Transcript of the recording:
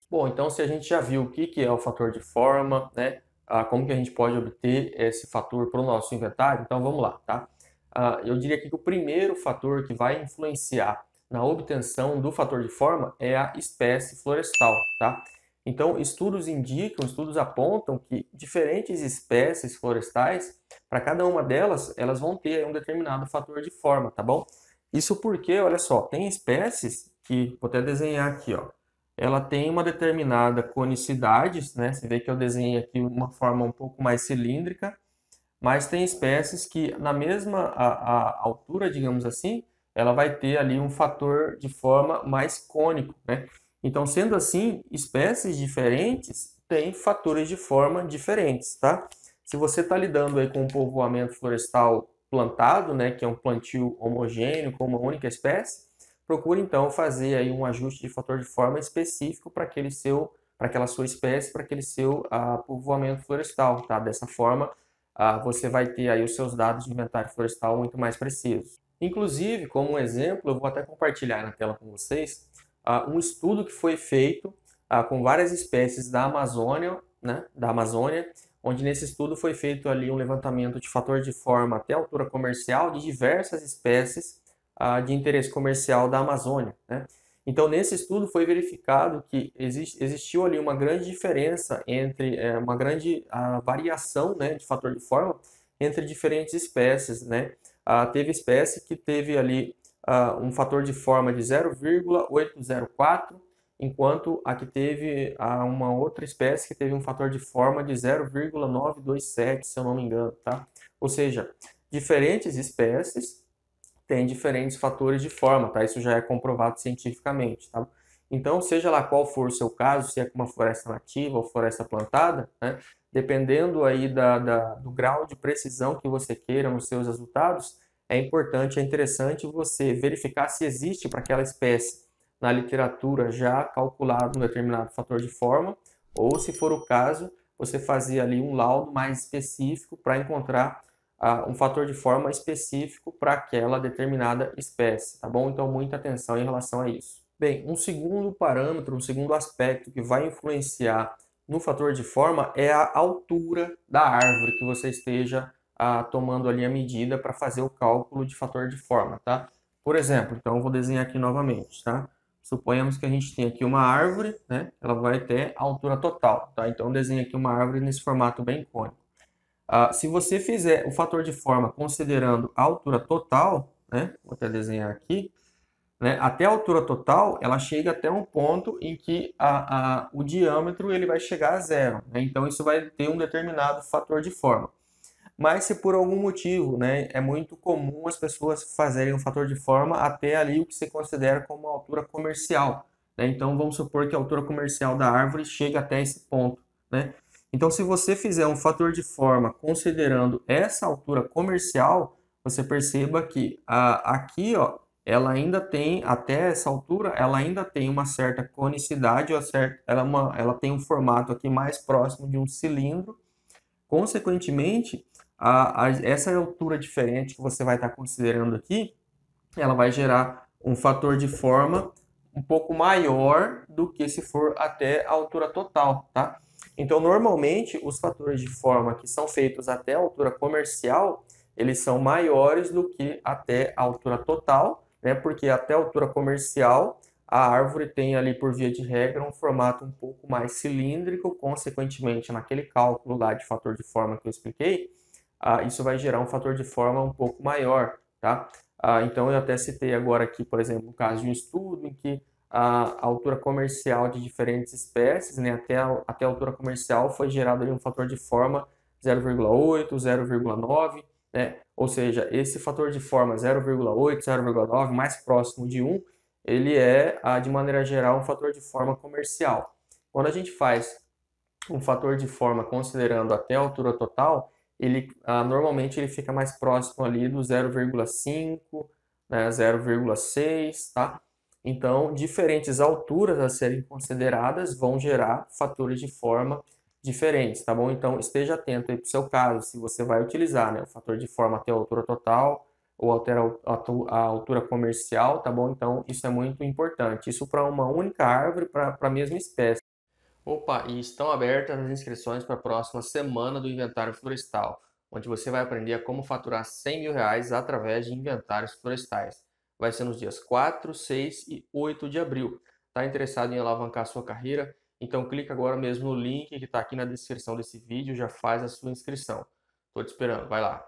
Bom, então se a gente já viu o que que é o fator de forma, né? Como que a gente pode obter esse fator para o nosso inventário, então vamos lá, tá? Eu diria aqui que o primeiro fator que vai influenciar na obtenção do fator de forma é a espécie florestal, tá? Então, estudos indicam, estudos apontam que diferentes espécies florestais, para cada uma delas, elas vão ter um determinado fator de forma, tá bom? Isso porque, olha só, tem espécies que, vou até desenhar aqui, ó, ela tem uma determinada conicidade, né? Você vê que eu desenhei aqui uma forma um pouco mais cilíndrica, mas tem espécies que na mesma a altura, digamos assim, ela vai ter ali um fator de forma mais cônico, né? Então, sendo assim, espécies diferentes têm fatores de forma diferentes, tá? Se você está lidando aí com um povoamento florestal plantado, né, que é um plantio homogêneo com uma única espécie, procure então fazer aí um ajuste de fator de forma específico para aquela sua espécie, para aquele seu povoamento florestal, tá? Dessa forma, você vai ter aí os seus dados de inventário florestal muito mais precisos. Inclusive, como um exemplo, eu vou até compartilhar na tela com vocês um estudo que foi feito com várias espécies da Amazônia, né, onde nesse estudo foi feito ali um levantamento de fator de forma até altura comercial de diversas espécies de interesse comercial da Amazônia, né? Então, nesse estudo foi verificado que existiu ali uma grande diferença entre, uma grande variação, né, de fator de forma entre diferentes espécies, né? Teve espécie que teve ali um fator de forma de 0,804, enquanto a que teve uma outra espécie que teve um fator de forma de 0,927, se eu não me engano, tá? Ou seja, diferentes espécies tem diferentes fatores de forma, tá? Isso já é comprovado cientificamente, tá? Então, seja lá qual for o seu caso, se é com uma floresta nativa ou floresta plantada, né? Dependendo aí do grau de precisão que você queira nos seus resultados, é importante, é interessante você verificar se existe para aquela espécie na literatura já calculado um determinado fator de forma, ou se for o caso, você fazer ali um laudo mais específico para encontrar um fator de forma específico para aquela determinada espécie, tá bom? Então, muita atenção em relação a isso. Bem, um segundo parâmetro, um segundo aspecto que vai influenciar no fator de forma é a altura da árvore que você esteja tomando ali a medida para fazer o cálculo de fator de forma, tá? Por exemplo, então eu vou desenhar aqui novamente, tá? Suponhamos que a gente tem aqui uma árvore, né? Ela vai ter a altura total, tá? Então, desenho aqui uma árvore nesse formato bem cônico. Se você fizer o fator de forma considerando a altura total, né, vou até desenhar aqui, né, até a altura total, ela chega até um ponto em que o diâmetro ele vai chegar a zero, né, então isso vai ter um determinado fator de forma. Mas se por algum motivo, né, é muito comum as pessoas fazerem um fator de forma até ali o que se considera como a altura comercial, né? Então vamos supor que a altura comercial da árvore chega até esse ponto, né? Então se você fizer um fator de forma considerando essa altura comercial, você perceba que aqui, ó, ela ainda tem, até essa altura, ela ainda tem uma certa conicidade, ela tem um formato aqui mais próximo de um cilindro. Consequentemente, essa altura diferente que você vai estar considerando aqui, ela vai gerar um fator de forma um pouco maior do que se for até a altura total, tá? Então, normalmente, os fatores de forma que são feitos até a altura comercial, eles são maiores do que até a altura total, né? Porque até a altura comercial, a árvore tem ali, por via de regra, um formato um pouco mais cilíndrico, consequentemente, naquele cálculo lá de fator de forma que eu expliquei, isso vai gerar um fator de forma um pouco maior, tá? Então, eu até citei agora aqui, por exemplo, o caso de um estudo em que a altura comercial de diferentes espécies, né, até a altura comercial foi gerado ali um fator de forma 0,8, 0,9, né? Ou seja, esse fator de forma 0,8, 0,9, mais próximo de 1, ele é, de maneira geral, um fator de forma comercial. Quando a gente faz um fator de forma considerando até a altura total, ele normalmente ele fica mais próximo ali do 0,5, né, 0,6, tá? Então, diferentes alturas a serem consideradas vão gerar fatores de forma diferentes, tá bom? Então, esteja atento aí para o seu caso, se você vai utilizar, né, o fator de forma até a altura total ou até a altura comercial, tá bom? Então, isso é muito importante. Isso para uma única árvore, para a mesma espécie. Opa, e estão abertas as inscrições para a próxima semana do Inventário Florestal, onde você vai aprender a como faturar R$ 100.000 através de inventários florestais. Vai ser nos dias 4, 6 e 8 de abril. Está interessado em alavancar sua carreira? Então clica agora mesmo no link que está aqui na descrição desse vídeo e já faz a sua inscrição. Estou te esperando, vai lá.